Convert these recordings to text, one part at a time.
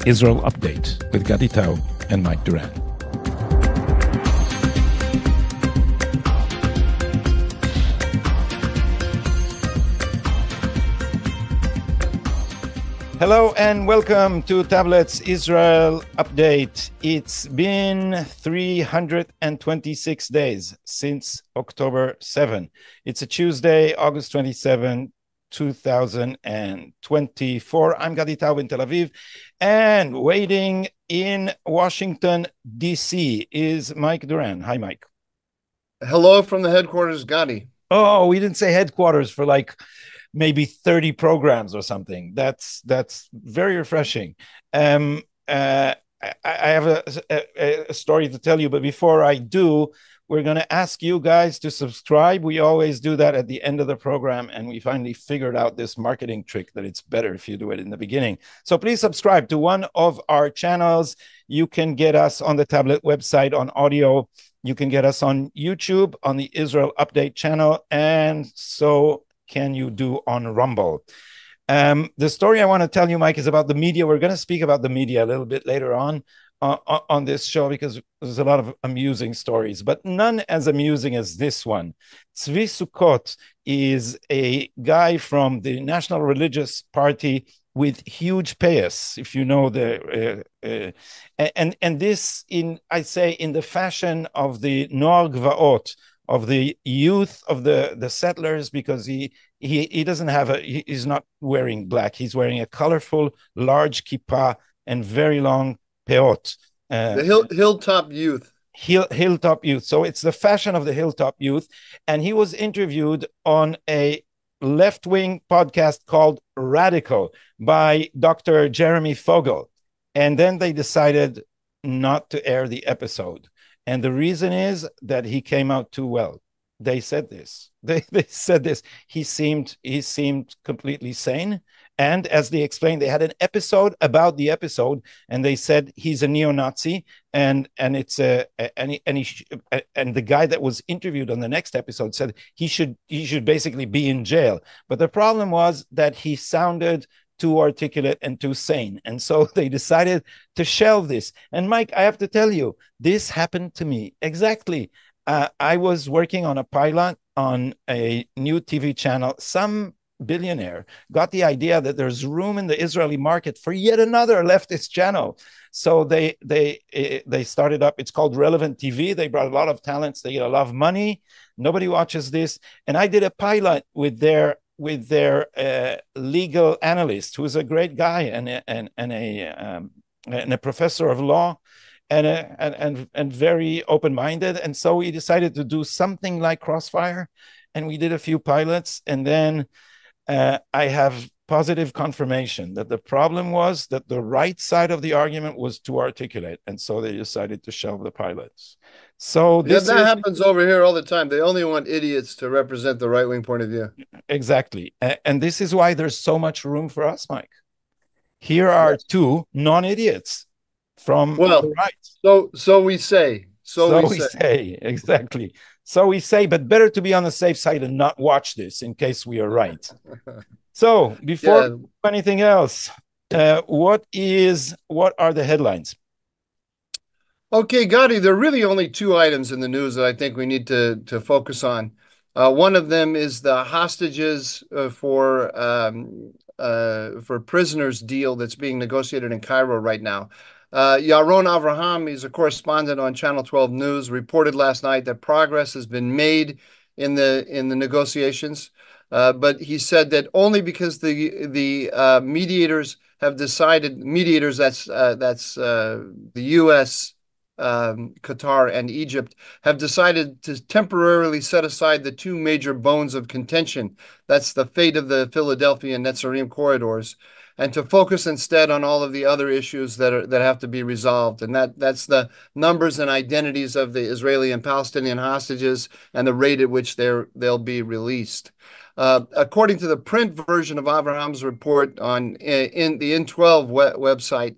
Israel Update with Gadi Taub and Mike Duran. Hello and welcome to Tablet's Israel Update. It's been 326 days since October 7. It's a Tuesday, August 27, 2024. I'm Gadi Taub in Tel Aviv, and waiting in Washington, D.C. is Mike Duran. Hi, Mike. Hello from the headquarters, Gadi. Oh, we didn't say headquarters for like maybe 30 programs or something. That's very refreshing. I have a story to tell you, but before I do, we're going to ask you guys to subscribe. We always do that at the end of the program, and we finally figured out this marketing trick that it's better if you do it in the beginning. So please subscribe to one of our channels. You can get us on the Tablet website on audio. You can get us on YouTube on the Israel Update channel, and so can you do on Rumble. The story I want to tell you, Mike, is about the media. We're going to speak about the media a little bit later on this show because there's a lot of amusing stories, but none as amusing as this one. Tzvi Sukkot is a guy from the National Religious Party with huge payas, if you know and this in the fashion of the Noar Gvaot, of the youth of the settlers, because he doesn't have he's not wearing black. He's wearing a colorful, large kippah and very long peot. The hilltop youth. Hilltop youth. So it's the fashion of the hilltop youth. And he was interviewed on a left-wing podcast called Radical by Dr. Jeremy Fogel. And then they decided not to air the episode. And the reason is that he came out too well. They said this. They said this. He seemed completely sane. And as they explained, they had an episode about the episode, and they said he's a neo-Nazi, and the guy that was interviewed on the next episode said he should basically be in jail. But the problem was that he sounded too articulate and too sane. And so they decided to shelve this. And Mike, I have to tell you, this happened to me exactly. I was working on a pilot on a new TV channel. Some billionaire got the idea that there's room in the Israeli market for yet another leftist channel. So they started up. It's called Relevant TV. They brought a lot of talents. They get a lot of money. Nobody watches this. And I did a pilot with their legal analyst, who's a great guy and a professor of law and very open-minded. And so we decided to do something like Crossfire, and we did a few pilots. And then I have positive confirmation that the problem was that the right side of the argument was too articulate, and so they decided to shelve the pilots. So that happens over here all the time. They only want idiots to represent the right-wing point of view. Exactly. And this is why there's so much room for us, Mike. Here are two non-idiots from the right. So we say. So we say. Exactly. So we say, but better to be on the safe side and not watch this in case we are right. So before anything else, what are the headlines? Okay, Gadi, there are really only two items in the news that I think we need to focus on. One of them is the hostages for prisoners deal that's being negotiated in Cairo right now. Yaron Avraham, he's a correspondent on Channel 12 News, reported last night that progress has been made in the negotiations, but he said that only because the mediators have decided, that's the U.S., Qatar, and Egypt, have decided to temporarily set aside the two major bones of contention. That's the fate of the Philadelphia and Netzarim corridors, and to focus instead on all of the other issues that have to be resolved. And that's the numbers and identities of the Israeli and Palestinian hostages and the rate at which they'll be released. According to the print version of Abraham's report in the N12 website,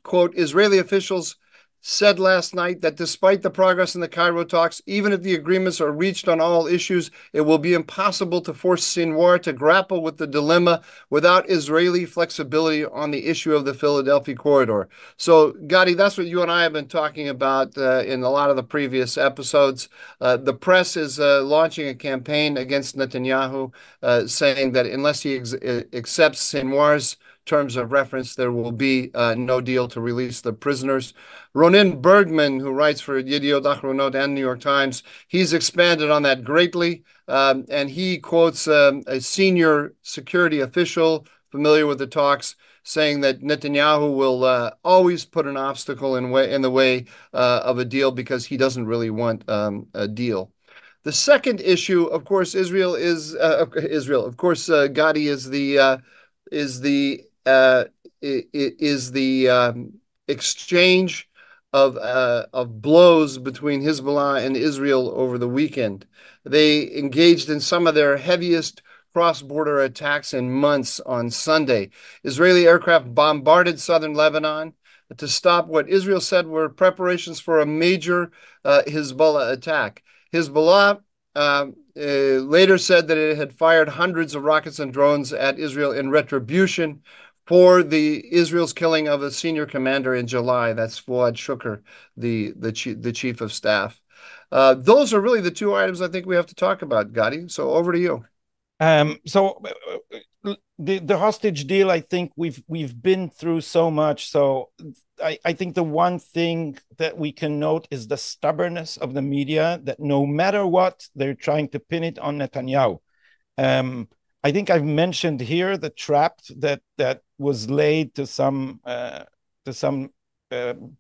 quote, Israeli officials said last night that despite the progress in the Cairo talks, even if the agreements are reached on all issues, it will be impossible to force Sinwar to grapple with the dilemma without Israeli flexibility on the issue of the Philadelphia corridor. So, Gadi, that's what you and I have been talking about in a lot of the previous episodes. The press is launching a campaign against Netanyahu, saying that unless he accepts Sinwar's terms of reference, there will be no deal to release the prisoners. Ronen Bergman, who writes for Yediot Achronot and New York Times, he's expanded on that greatly, and he quotes a senior security official familiar with the talks, saying that Netanyahu will always put an obstacle in the way of a deal because he doesn't really want a deal. The second issue, of course, Israel. Of course, Gadi is the exchange of blows between Hezbollah and Israel over the weekend. They engaged in some of their heaviest cross-border attacks in months on Sunday. Israeli aircraft bombarded southern Lebanon to stop what Israel said were preparations for a major Hezbollah attack. Hezbollah later said that it had fired hundreds of rockets and drones at Israel in retribution for Israel's killing of a senior commander in July. That's Fuad Shukr, the chief of staff. Those are really the two items I think we have to talk about, Gadi. So over to you. The hostage deal, I think we've been through so much. So I think the one thing that we can note is the stubbornness of the media, that no matter what, they're trying to pin it on Netanyahu. I think I've mentioned here the trap that was laid to some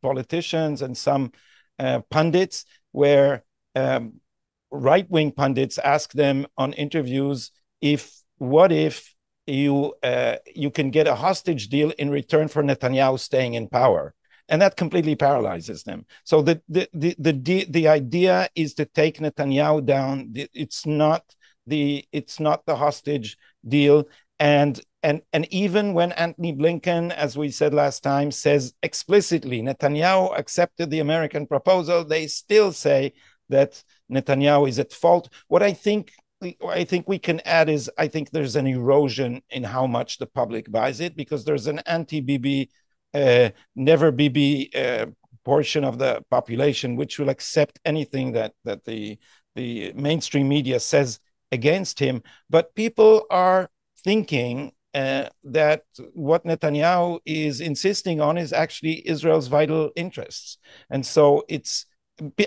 politicians and some pundits, where right-wing pundits ask them on interviews, what if you can get a hostage deal in return for Netanyahu staying in power? And that completely paralyzes them. So the idea is to take Netanyahu down. It's not the hostage deal. And even when Antony Blinken, as we said last time, says explicitly Netanyahu accepted the American proposal, they still say that Netanyahu is at fault. What I think we can add is, I think there's an erosion in how much the public buys it, because there's an anti-Bibi, never Bibi portion of the population which will accept anything that the mainstream media says against him. But people are thinking that what Netanyahu is insisting on is actually Israel's vital interests. And so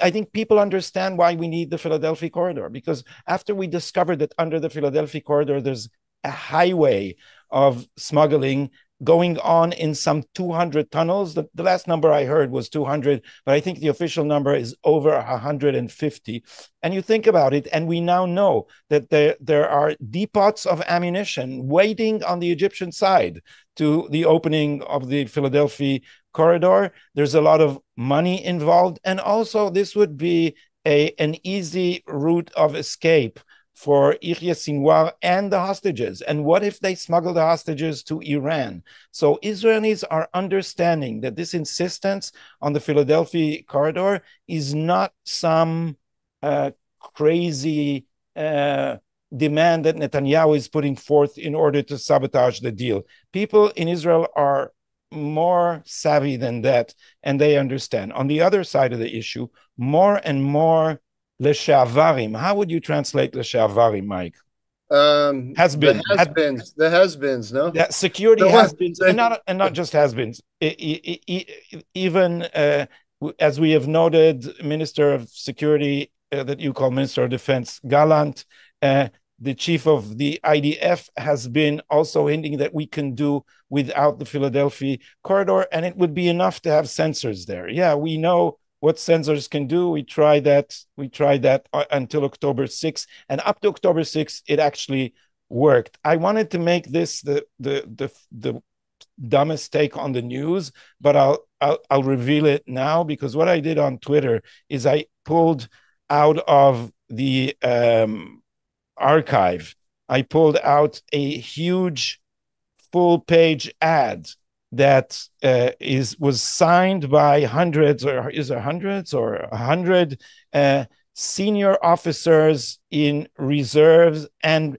I think people understand why we need the Philadelphia corridor, because after we discovered that under the Philadelphia corridor, there's a highway of smuggling going on in some 200 tunnels. The last number I heard was 200, but I think the official number is over 150. And you think about it, and we now know that there are depots of ammunition waiting on the Egyptian side to the opening of the Philadelphia corridor. There's a lot of money involved, and also this would be an easy route of escape for Yahya Sinwar and the hostages. And what if they smuggle the hostages to Iran? So Israelis are understanding that this insistence on the Philadelphia corridor is not some crazy demand that Netanyahu is putting forth in order to sabotage the deal. People in Israel are more savvy than that, and they understand. On the other side of the issue, more and more Leshe'avarim. How would you translate Leshe'avarim, Mike? The has-beens, no? Yeah, security has-beens, and not just has-beens. Even as we have noted, Minister of Security, that you call Minister of Defense, Gallant, the chief of the IDF, has been also hinting that we can do without the Philadelphia corridor, and it would be enough to have sensors there. Yeah, we know what sensors can do. We tried that until October 6th, and up to October 6th, it actually worked. I wanted to make this the dumbest take on the news, but I'll reveal it now, because what I did on Twitter is I pulled out of the archive, I pulled out a huge full-page ad that was signed by hundreds, or is there hundreds or 100 senior officers in reserves and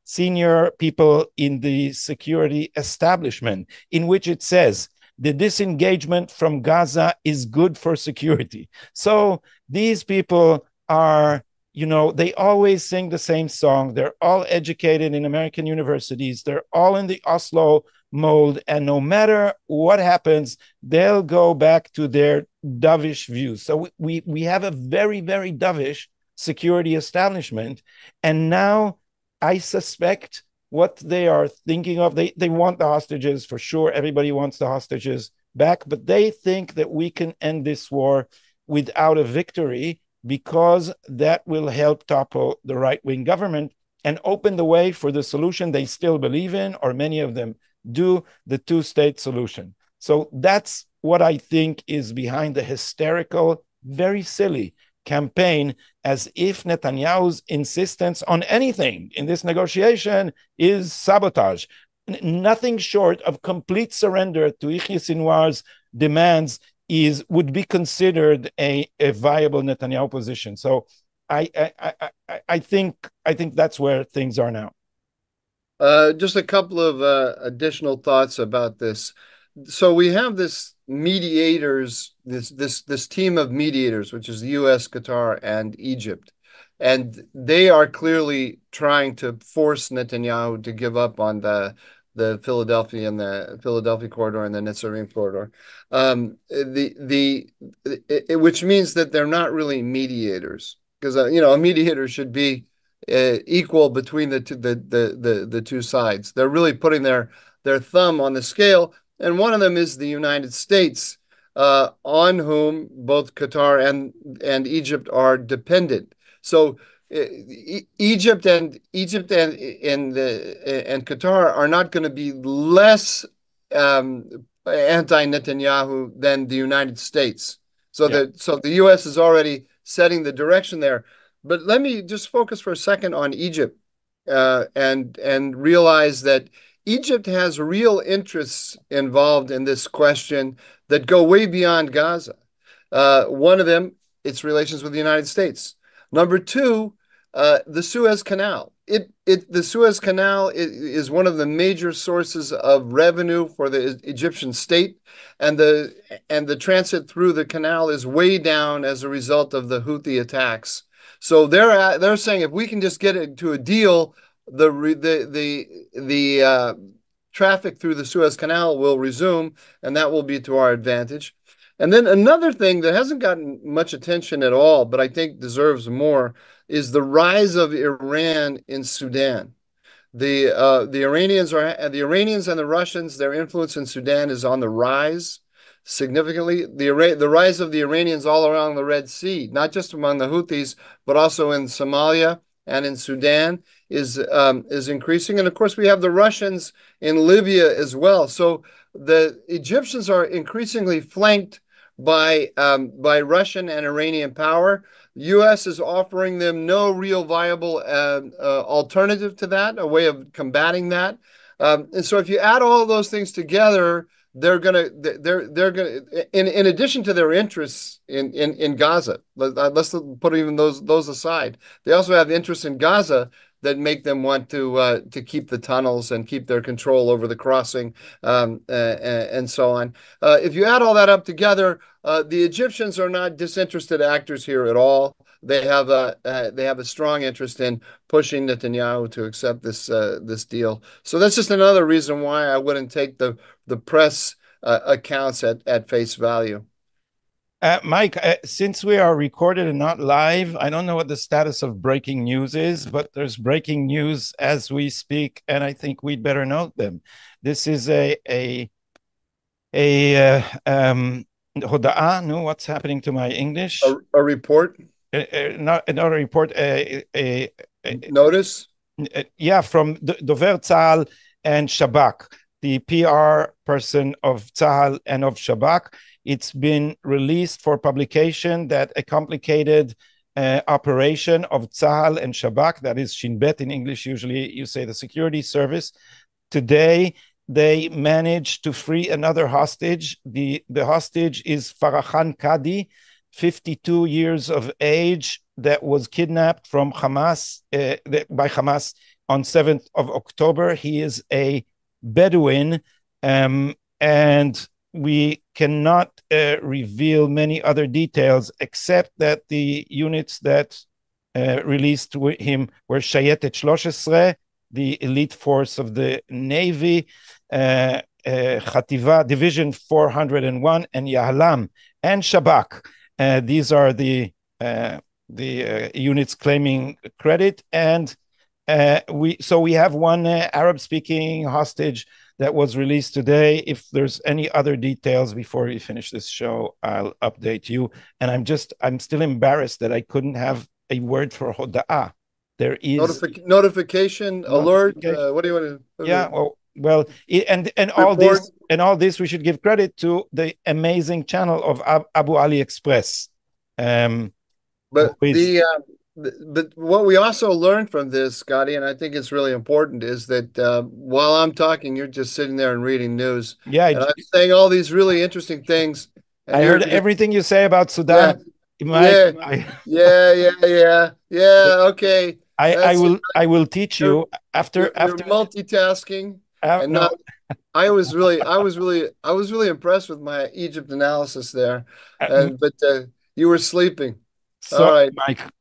senior people in the security establishment, in which it says the disengagement from Gaza is good for security. So these people are, they always sing the same song. They're all educated in American universities. They're all in the Oslo mold. And no matter what happens, they'll go back to their dovish views. So we have a very, very dovish security establishment. And now I suspect what they are thinking of, they want the hostages for sure. Everybody wants the hostages back, but they think that we can end this war without a victory, because that will help topple the right-wing government and open the way for the solution they still believe in, or many of them do, the two-state solution. So that's what I think is behind the hysterical, very silly campaign, as if Netanyahu's insistence on anything in this negotiation is sabotage. Nothing short of complete surrender to Yahya Sinwar's demands would be considered a viable Netanyahu position. So I think that's where things are now. Just a couple of additional thoughts about this. So we have this mediators, this team of mediators, which is the U.S., Qatar, and Egypt, and they are clearly trying to force Netanyahu to give up on the Philadelphia corridor and the Netzarim corridor, which means that they're not really mediators, because a mediator should be equal between the two sides. They're really putting their thumb on the scale, and one of them is the United States, on whom both Qatar and Egypt are dependent. So Egypt and Qatar are not going to be less anti-Netanyahu than the United States. So the U.S. is already setting the direction there. But let me just focus for a second on Egypt, and realize that Egypt has real interests involved in this question that go way beyond Gaza. One of them, its relations with the United States. Number two, the Suez Canal. The Suez Canal is one of the major sources of revenue for the Egyptian state, and the transit through the canal is way down as a result of the Houthi attacks. So they're saying, if we can just get it to a deal, the traffic through the Suez Canal will resume, and that will be to our advantage. And then another thing that hasn't gotten much attention at all, but I think deserves more, is the rise of Iran in Sudan. The Iranians and the Russians, their influence in Sudan is on the rise significantly. The rise of the Iranians all around the Red Sea, not just among the Houthis, but also in Somalia and in Sudan, is increasing. And of course, we have the Russians in Libya as well. So the Egyptians are increasingly flanked by Russian and Iranian power. The U.S. is offering them no real viable alternative to that, a way of combating that. And so if you add all of those things together, they're gonna in addition to their interests in Gaza, let's put even those aside, they also have interests in Gaza that make them want to keep the tunnels and keep their control over the crossing, and so on. If you add all that up together, the Egyptians are not disinterested actors here at all. They have a strong interest in pushing Netanyahu to accept this deal. So that's just another reason why I wouldn't take the press accounts at face value. Mike, since we are recorded and not live, I don't know what the status of breaking news is, but there's breaking news as we speak, and I think we'd better note them. This is a hoda'ah, no, what's happening to my English? A report? Not a report, a notice? Yeah, from Dover Tzahal and Shabak, the PR person of Tzahal and of Shabak. It's been released for publication that a complicated operation of Tzahal and Shabak, that is Shin Bet in English, usually you say the security service. Today, they managed to free another hostage. The hostage is Farhan Kadi, 52 years of age, that was kidnapped from Hamas by Hamas on 7th of October. He is a Bedouin, and we cannot reveal many other details except that the units that released him were Shayetet 13, the elite force of the Navy, Khativa Division 401, and Yahlam, and Shabak. These are the units claiming credit, and we have one Arab-speaking hostage that was released today. If there's any other details before we finish this show, I'll update you. And I'm still embarrassed that I couldn't have a word for hoda'ah. There is notification, alert. What do you want to? Yeah, well, and all this, we should give credit to the amazing channel of Abu Ali Express. But what we also learned from this, Scotty, and I think it's really important, is that while I'm talking, you're just sitting there and reading news. Yeah, and I'm saying all these really interesting things. I heard everything you say about Sudan. Yeah. Okay. I will teach you after multitasking. And no. I was really impressed with my Egypt analysis there, but you were sleeping. So, all right,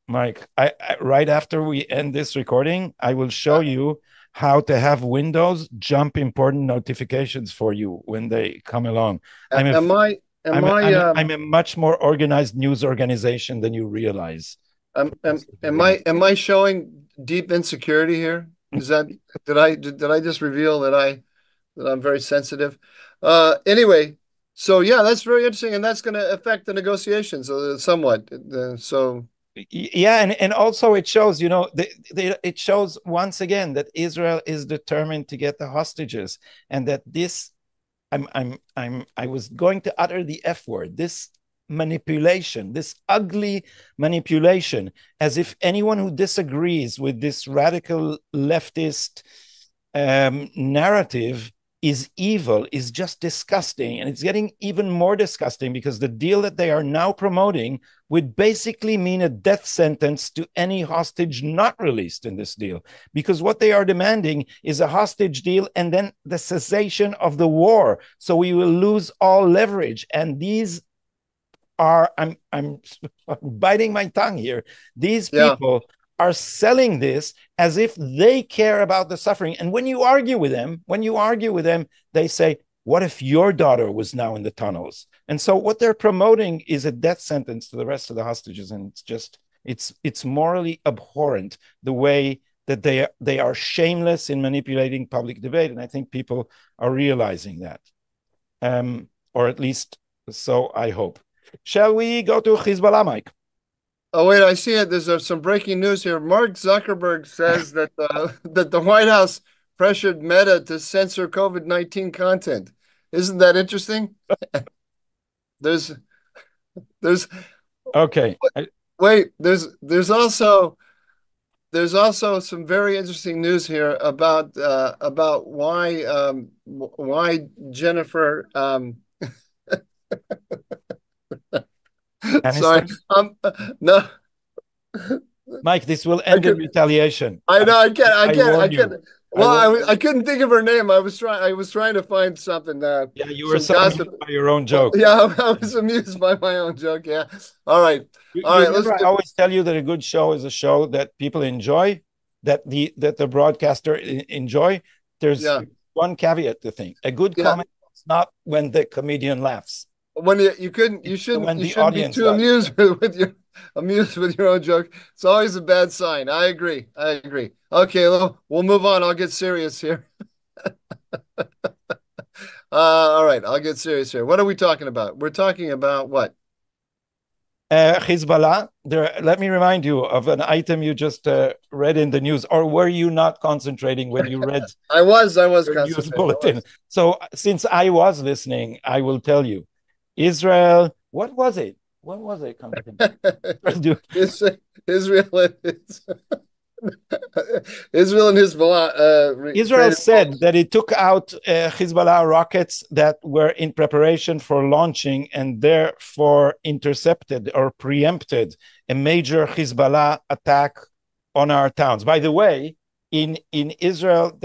Mike, I right after we end this recording, I will show you how to have Windows jump important notifications for you when they come along. I'm a much more organized news organization than you realize. Am I showing deep insecurity here? Is that did I just reveal that I'm very sensitive? Anyway, so yeah, that's very interesting, and that's going to affect the negotiations somewhat. So yeah, and also it shows, it shows once again that Israel is determined to get the hostages, and that this, I was going to utter the F word, this manipulation, this ugly manipulation, as if anyone who disagrees with this radical leftist narrative is evil, is just disgusting. And it's getting even more disgusting because the deal that they are now promoting would basically mean a death sentence to any hostage not released in this deal. Because what they are demanding is a hostage deal and then the cessation of the war. So we will lose all leverage. And these are, I'm biting my tongue here. These people are selling this as if they care about the suffering. And when you argue with them, they say, what if your daughter was now in the tunnels? And so what they're promoting is a death sentence to the rest of the hostages. And it's morally abhorrent the way that they are shameless in manipulating public debate. And I think people are realizing that, or at least so I hope. Shall we go to Hezbollah, Mike? Oh, wait, I see it. There's some breaking news here. Mark Zuckerberg says that that the White House pressured Meta to censor COVID-19 content. Isn't that interesting? There's okay. Wait, there's also some very interesting news here about why Jennifer sorry. No. Mike, this will end in retaliation. I know. I can't. Well, I couldn't think of her name. I was trying to find something. Yeah, you were so amused by your own joke. Yeah, I was amused by my own joke. Yeah. All right. I always tell you that a good show is a show that people enjoy, that the broadcaster enjoy. There's one caveat to think. A good comment is not when the comedian laughs. When you shouldn't be too amused with your own joke. It's always a bad sign. I agree. Okay, we'll move on. I'll get serious here. All right, I'll get serious here. What are we talking about? We're talking about what? Hezbollah. Let me remind you of an item you just read in the news, or were you not concentrating when you read? I was concentrating. News bulletin. So since I was listening, I will tell you. Israel, what was it? Israel, Israel and Hezbollah Israel traded said bombs. that it took out Hezbollah rockets that were in preparation for launching and therefore intercepted or preempted a major Hezbollah attack on our towns. By the way, in Israel,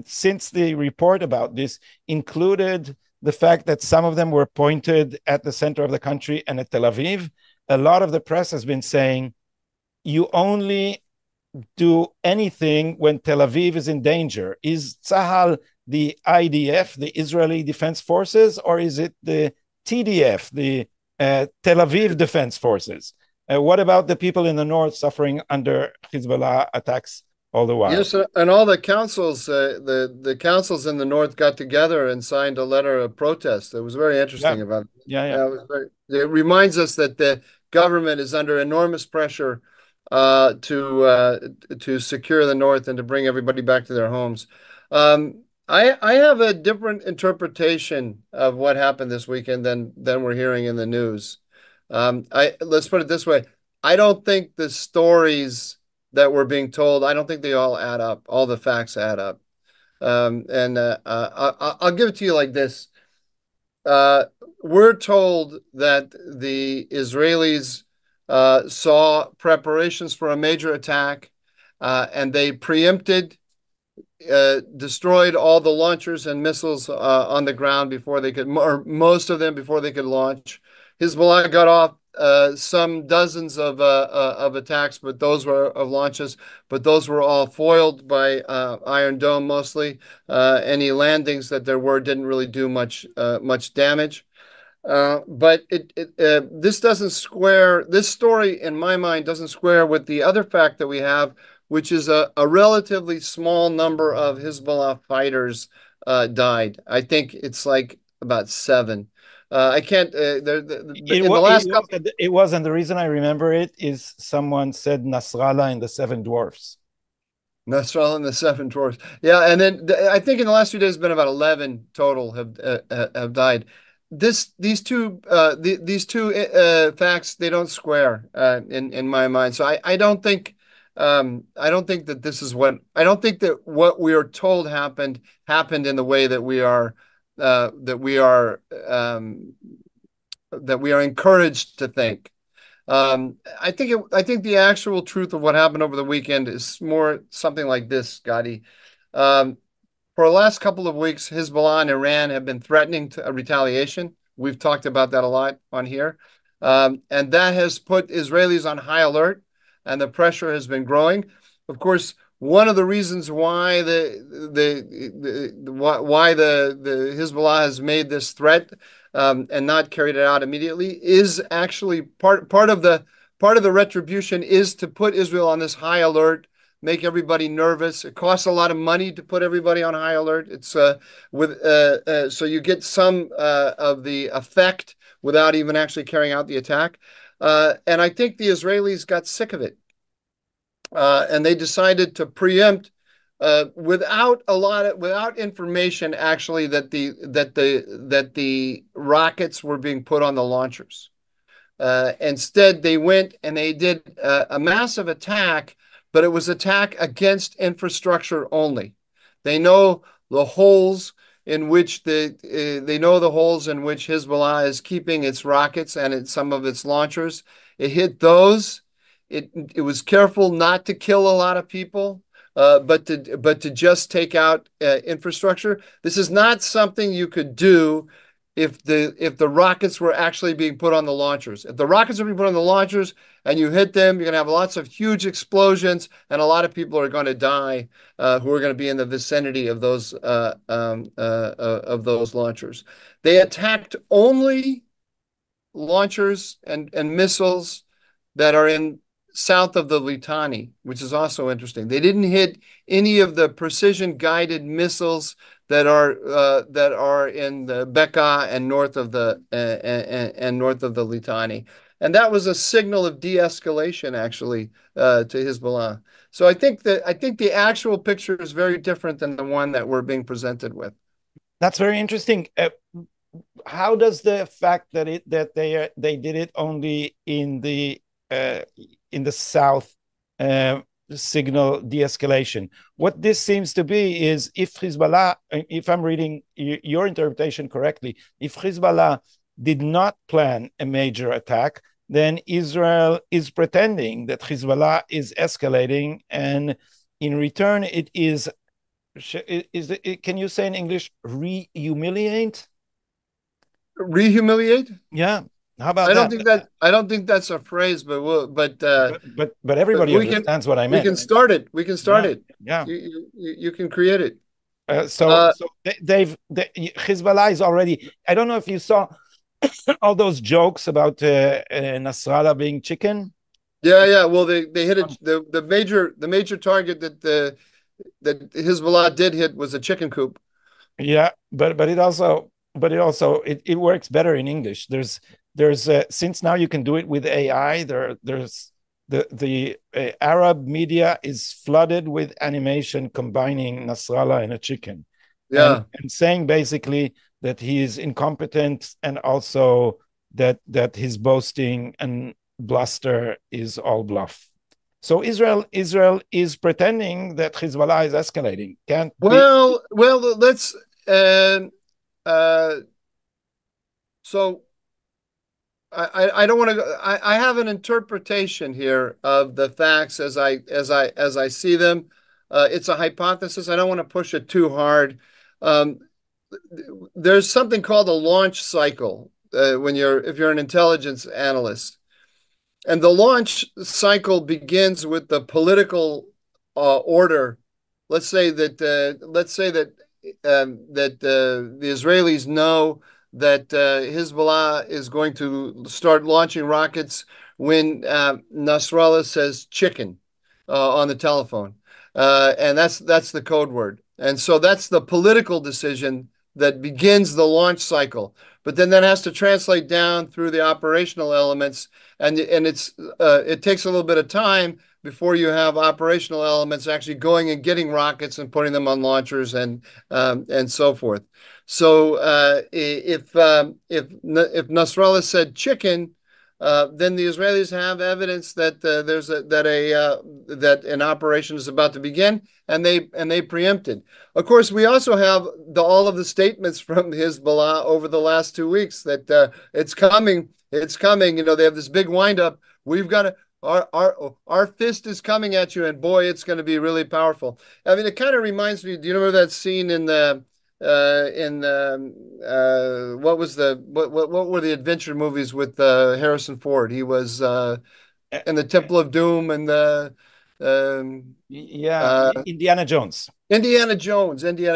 since the report about this included the fact that some of them were pointed at the center of the country and at Tel Aviv, a lot of the press has been saying you only do anything when Tel Aviv is in danger. Is Tzahal the IDF, the Israeli Defense Forces, or is it the TDF, the Tel Aviv Defense Forces? What about the people in the north suffering under Hezbollah attacks all the while? Yes, and all the councils, the councils in the north got together and signed a letter of protest. It was very interesting about it. Yeah. It reminds us that the government is under enormous pressure to secure the north and to bring everybody back to their homes. I have a different interpretation of what happened this weekend than we're hearing in the news. Let's put it this way. I don't think the stories that were being told, I don't think they all add up. All the facts add up. I'll give it to you like this. We're told that the Israelis saw preparations for a major attack, and they preempted, destroyed all the launchers and missiles on the ground before they could, or most of them before they could launch. Hezbollah got off some dozens of attacks, but those were of launches, but those were all foiled by Iron Dome mostly. Any landings that there were didn't really do much damage. But this doesn't square. This story, in my mind, doesn't square with the other fact that we have, which is a relatively small number of Hezbollah fighters died. I think it's like about 7. I can't. In the last couple, it was, and the reason I remember it is someone said Nasrallah in the Seven Dwarfs. Nasrallah and the Seven Dwarfs. Yeah, and then I think in the last few days, been about 11 total have died. These two facts, they don't square in my mind. So I don't think that this is what I don't think that what we are told happened in the way that we are encouraged to think. I think the actual truth of what happened over the weekend is more something like this, Gadi. For the last couple of weeks, Hezbollah and Iran have been threatening a retaliation. We've talked about that a lot on here. And that has put Israelis on high alert, and the pressure has been growing. Of course, one of the reasons why the Hezbollah has made this threat and not carried it out immediately is actually part of the retribution is to put Israel on this high alert, make everybody nervous. It costs a lot of money to put everybody on high alert. It's so you get some of the effect without even actually carrying out the attack. And I think the Israelis got sick of it. And they decided to preempt without information actually that the rockets were being put on the launchers. Instead, they went and they did a massive attack, but it was attack against infrastructure only. They know the holes in which Hezbollah is keeping its rockets and some of its launchers. It hit those. It was careful not to kill a lot of people, but to just take out infrastructure. This is not something you could do if the rockets were actually being put on the launchers. If the rockets are being put on the launchers and you hit them, you're going to have lots of huge explosions, and a lot of people are going to die who are going to be in the vicinity of those launchers. They attacked only launchers and missiles that are in south of the Litani, which is also interesting. They didn't hit any of the precision-guided missiles that are in the Bekaa and north of the Litani, and that was a signal of de-escalation actually to Hezbollah. So I think the actual picture is very different than the one that we're being presented with. That's very interesting. How does the fact that they did it only in the south signal de-escalation. What this seems to be is if Hezbollah, if I'm reading your interpretation correctly, if Hezbollah did not plan a major attack, then Israel is pretending that Hezbollah is escalating, and in return it is can you say in English re-humiliate? Re-humiliate? Yeah. How about that? I don't think that's a phrase, but everybody understands what I meant. We can start it. We can start it. Yeah. You can create it. So Hezbollah is already. I don't know if you saw all those jokes about Nasrallah being chicken. Yeah. Well, they hit the major target that Hezbollah did hit was a chicken coop. Yeah, but it also works better in English. There's since now you can do it with AI. There's the Arab media is flooded with animation combining Nasrallah and a chicken. Yeah, and saying basically that he is incompetent, and also that his boasting and bluster is all bluff. So Israel is pretending that Hezbollah is escalating. Well, let's so I don't want to. I have an interpretation here of the facts as I see them. It's a hypothesis. I don't want to push it too hard. There's something called a launch cycle if you're an intelligence analyst, and the launch cycle begins with the political order. Let's say that the Israelis know that Hezbollah is going to start launching rockets when Nasrallah says chicken on the telephone, and that's the code word. And so that's the political decision that begins the launch cycle. But then that has to translate down through the operational elements, and it takes a little bit of time before you have operational elements actually going and getting rockets and putting them on launchers and so forth. So if Nasrallah said chicken, then the Israelis have evidence that that an operation is about to begin, and they preempted. Of course, we also have all of the statements from Hezbollah over the last 2 weeks that it's coming. It's coming. You know, they have this big windup. We've got to. Our fist is coming at you, and boy, it's going to be really powerful. I mean, it kind of reminds me. Do you remember that scene in what were the adventure movies with Harrison Ford? He was in the Temple of Doom and Indiana Jones. Indiana Jones. Do you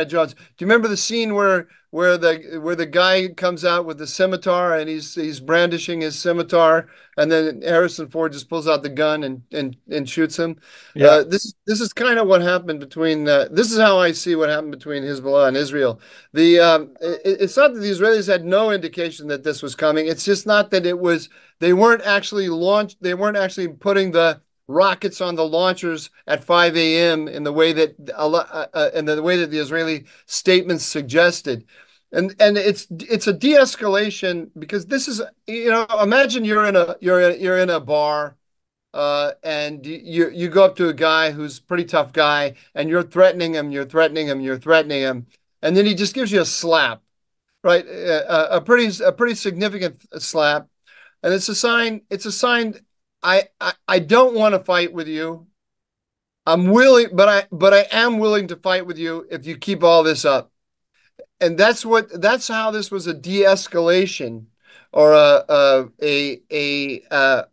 remember the scene where the guy comes out with the scimitar and he's brandishing his scimitar, and then Harrison Ford just pulls out the gun and shoots him? Yeah. This is kind of what happened between. This is how I see what happened between Hezbollah and Israel. It's not that the Israelis had no indication that this was coming. It's just not that it was. They weren't actually launched. They weren't actually putting the rockets on the launchers at 5 a.m. in the way that the Israeli statements suggested. And it's a de-escalation, because this is, you know, imagine you're in a bar and you go up to a guy who's a pretty tough guy, and you're threatening him, and then he just gives you a slap, right? A pretty significant slap, and it's a sign. I don't want to fight with you. I'm willing, but I am willing to fight with you if you keep all this up. And that's how this was a de-escalation, or at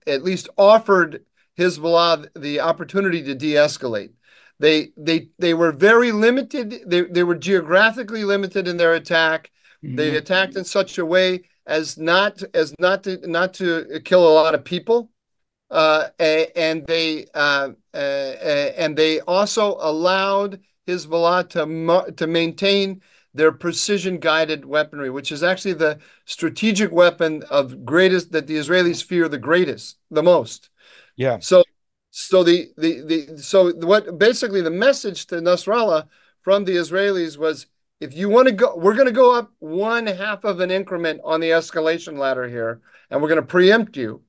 least offered Hezbollah the opportunity to de-escalate. They were very limited. They were geographically limited in their attack. Mm-hmm. They attacked in such a way as not to kill a lot of people. And they also allowed Hezbollah to maintain their precision-guided weaponry, which is actually the strategic weapon that the Israelis fear the most. Yeah. So what basically the message to Nasrallah from the Israelis was, if you want to go, we're going to go up 1/2 of an increment on the escalation ladder here, and we're going to preempt you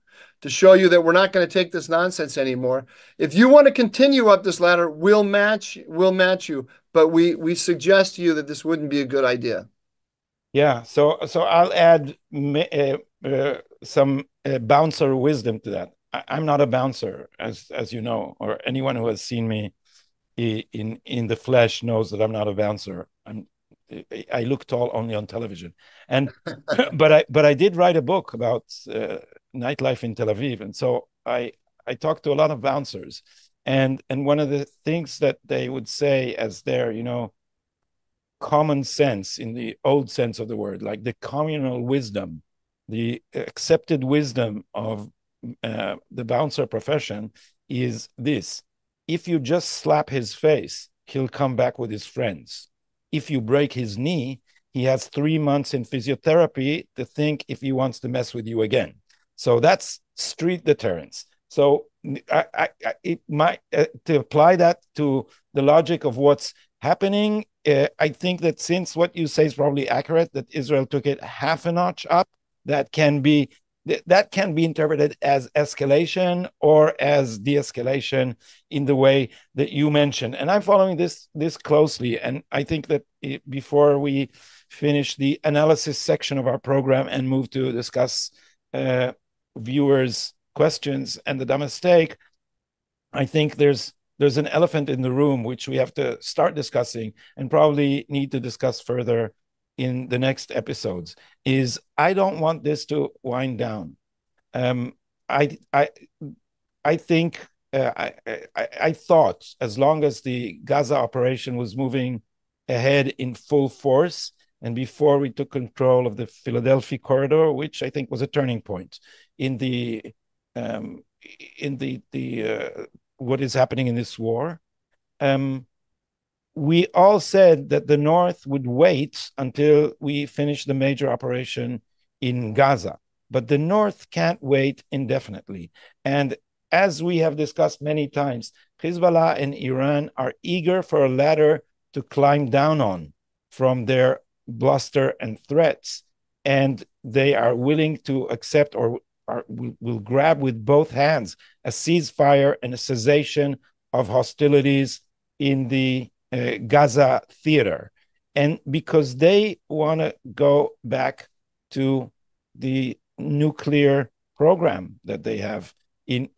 to show you that we're not going to take this nonsense anymore. If you want to continue up this ladder, we'll match you. But we suggest to you that this wouldn't be a good idea. Yeah, so I'll add some bouncer wisdom to that. I'm not a bouncer, as you know, or anyone who has seen me in the flesh knows that I'm not a bouncer. I look tall only on television, and but I did write a book about nightlife in Tel Aviv, and so I talked to a lot of bouncers, and one of the things that they would say as their common sense in the old sense of the word, like the communal wisdom, the accepted wisdom of the bouncer profession is this: if you just slap his face, he'll come back with his friends. If you break his knee, he has 3 months in physiotherapy to think if he wants to mess with you again. So that's street deterrence. So it might to apply that to the logic of what's happening. I think that since what you say is probably accurate, that Israel took it half a notch up, that can be interpreted as escalation or as de-escalation in the way that you mentioned. And I'm following this closely. And I think that before we finish the analysis section of our program and move to discuss viewers' questions and the dumbest mistake, I think there's an elephant in the room which we have to start discussing and probably need to discuss further in the next episodes. Is I don't want this to wind down. I think I thought as long as the Gaza operation was moving ahead in full force, and before we took control of the Philadelphia corridor, which I think was a turning point in the what is happening in this war. We all said that the North would wait until we finish the major operation in Gaza, but the North can't wait indefinitely. And as we have discussed many times, Hezbollah and Iran are eager for a ladder to climb down on from their bluster and threats, and they are willing to accept or will grab with both hands a ceasefire and a cessation of hostilities in the Gaza theater. And because they want to go back to the nuclear program that they have in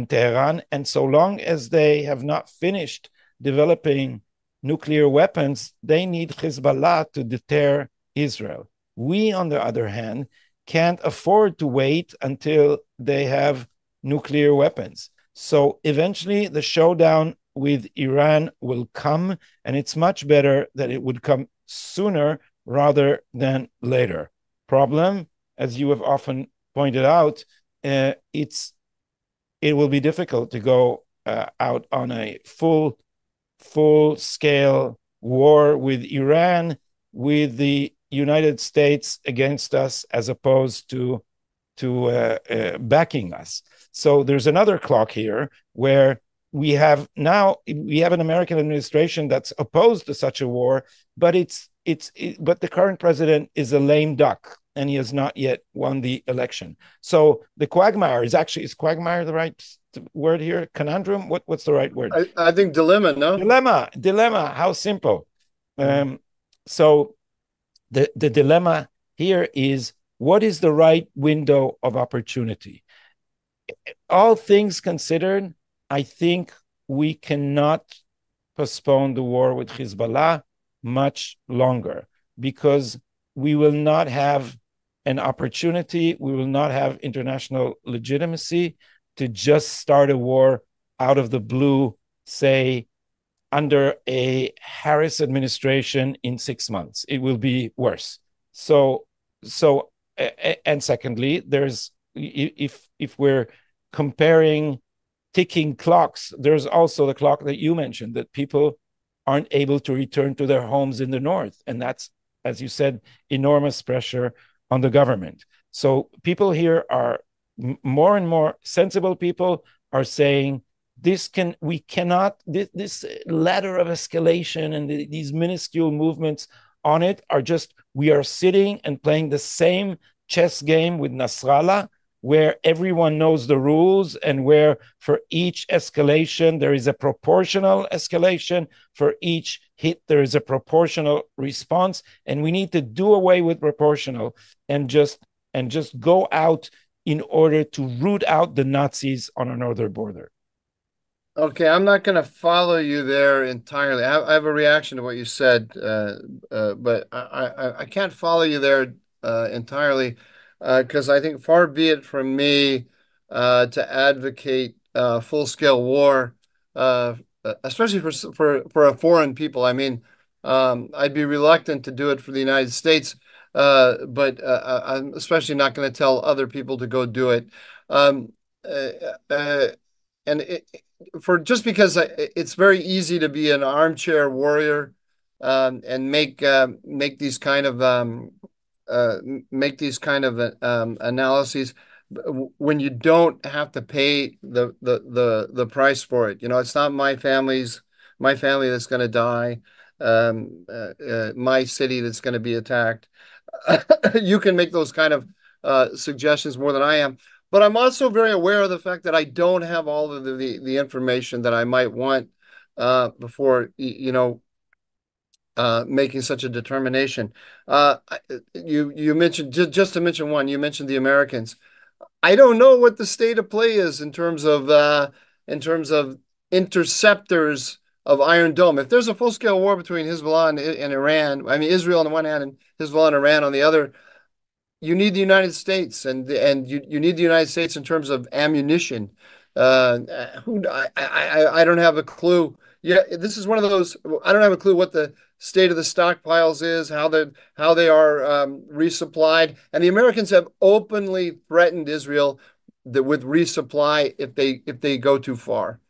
Tehran, and so long as they have not finished developing nuclear weapons, they need Hezbollah to deter Israel. We, on the other hand, can't afford to wait until they have nuclear weapons. So eventually the showdown with Iran will come, and it's much better that it would come sooner rather than later. Problem, as you have often pointed out, it will be difficult to go out on a full-scale war with Iran with the United States against us as opposed to backing us. So there's another clock here where we have an American administration that's opposed to such a war, but but the current president is a lame duck and he has not yet won the election. So the quagmire is quagmire the right word here? Conundrum? What's the right word? I think dilemma, no? Dilemma. How simple. So the dilemma here is, what is the right window of opportunity? All things considered, I think we cannot postpone the war with Hezbollah much longer, because we will not have an opportunity, we will not have international legitimacy to just start a war out of the blue, say, under a Harris administration in 6 months. It will be worse. So, and secondly, if we're comparing ticking clocks, there's also the clock that you mentioned, that people aren't able to return to their homes in the north. And that's, as you said, enormous pressure on the government. So people here are more and more sensible people are saying, this ladder of escalation and these minuscule movements on it are just, we are sitting and playing the same chess game with Nasrallah, where everyone knows the rules and where for each escalation there is a proportional escalation, for each hit there is a proportional response, and we need to do away with proportional and just go out in order to root out the Nazis on our northern border. Okay, I'm not going to follow you there entirely. I have a reaction to what you said, but I can't follow you there entirely because I think far be it from me to advocate full-scale war, especially for a foreign people. I mean, I'd be reluctant to do it for the United States, but I'm especially not going to tell other people to go do it. And for just because it's very easy to be an armchair warrior and make these kind of analyses when you don't have to pay the price for it. You know, it's not my family that's going to die, my city that's going to be attacked. You can make those kind of suggestions more than I am. But I'm also very aware of the fact that I don't have all of the information that I might want before, making such a determination. You mentioned, just to mention one, you mentioned the Americans. I don't know what the state of play is in terms of interceptors of Iron Dome. If there's a full-scale war between Hezbollah and Iran, I mean Israel on the one hand and Hezbollah and Iran on the other, you need the United States, and you need the United States in terms of ammunition. I don't have a clue. Yeah, this is one of those. I don't have a clue what the state of the stockpiles is, how they are resupplied, and the Americans have openly threatened Israel with resupply if they go too far.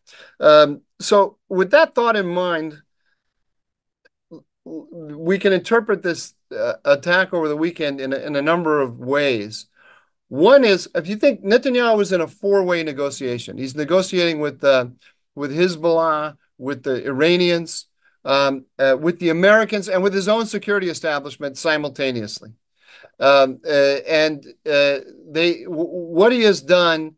So, with that thought in mind, we can interpret this attack over the weekend in a number of ways. One is, if you think Netanyahu was in a four-way negotiation, he's negotiating with Hezbollah, with the Iranians, with the Americans, and with his own security establishment simultaneously. What he has done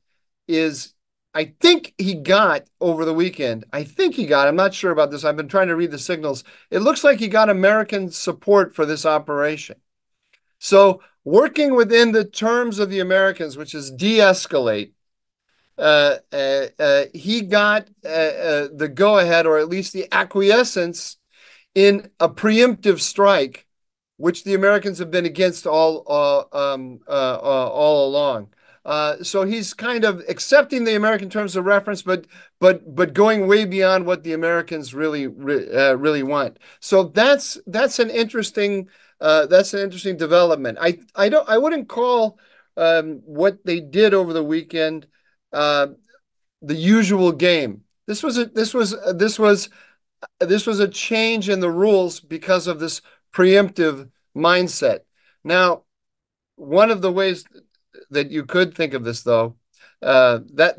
is, I think he got over the weekend. I'm not sure about this. I've been trying to read the signals. It looks like he got American support for this operation. So working within the terms of the Americans, which is de-escalate, he got the go-ahead, or at least the acquiescence in a preemptive strike, which the Americans have been against all along. So he's kind of accepting the American terms of reference, but going way beyond what the Americans really want. So that's an interesting development. I wouldn't call what they did over the weekend the usual game. This was a change in the rules because of this preemptive mindset. Now, one of the ways that you could think of this, though, that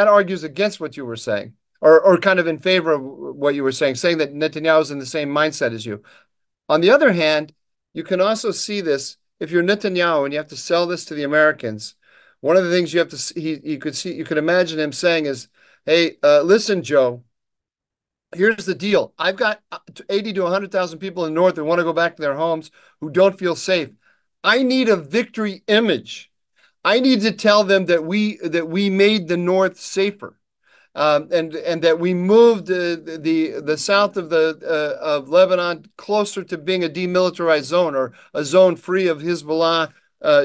argues against what you were saying, or kind of in favor of what you were saying that Netanyahu is in the same mindset as you. On the other hand, you can also see this if you're Netanyahu and you have to sell this to the Americans. One of the things you have to you could imagine him saying is, "Hey, listen, Joe. Here's the deal. I've got 80 to 100,000 people in the north who want to go back to their homes who don't feel safe. I need a victory image. I need to tell them that we made the north safer, and that we moved the south of Lebanon closer to being a demilitarized zone, or a zone free of Hezbollah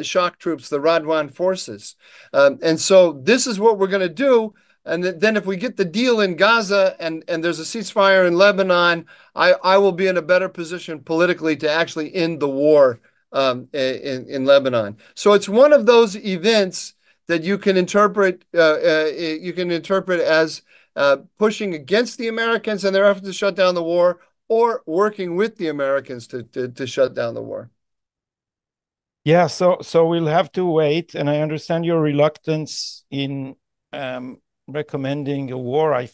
shock troops, the Radwan forces. And so this is what we're going to do. And then if we get the deal in Gaza and there's a ceasefire in Lebanon, I will be in a better position politically to actually end the war in Lebanon." So it's one of those events that you can interpret as pushing against the Americans and their efforts to shut down the war, or working with the Americans to shut down the war. Yeah, so we'll have to wait, and I understand your reluctance in recommending a war. I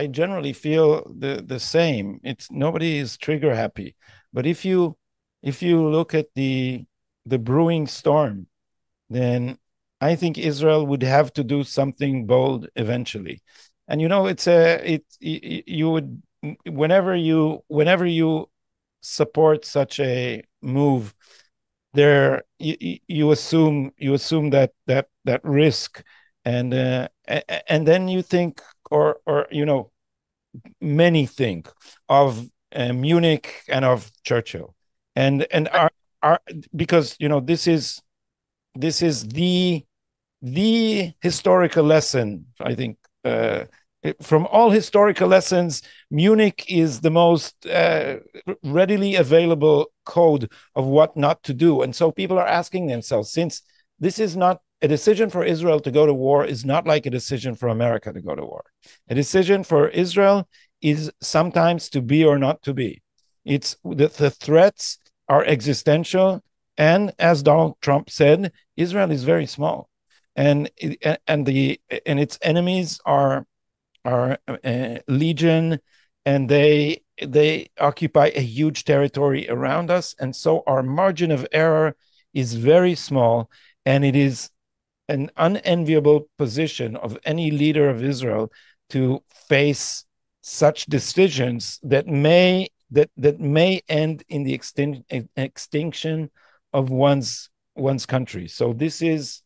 generally feel the same. Nobody is trigger happy, but if you look at the brewing storm then I think Israel would have to do something bold eventually. And you would, whenever you support such a move, you assume that risk, and then you think, or many think of Munich and of Churchill, and our because this is the historical lesson, I think. From all historical lessons, Munich is the most readily available code of what not to do. And so people are asking themselves, since this is not a decision for Israel to go to war, is not like a decision for America to go to war. A decision for Israel is sometimes to be or not to be. It's the threats are existential. And as Donald Trump said, Israel is very small, and its enemies are legion, and they occupy a huge territory around us, and so our margin of error is very small, and it is an unenviable position of any leader of Israel to face such decisions that may end in the extinction of one's country. So this is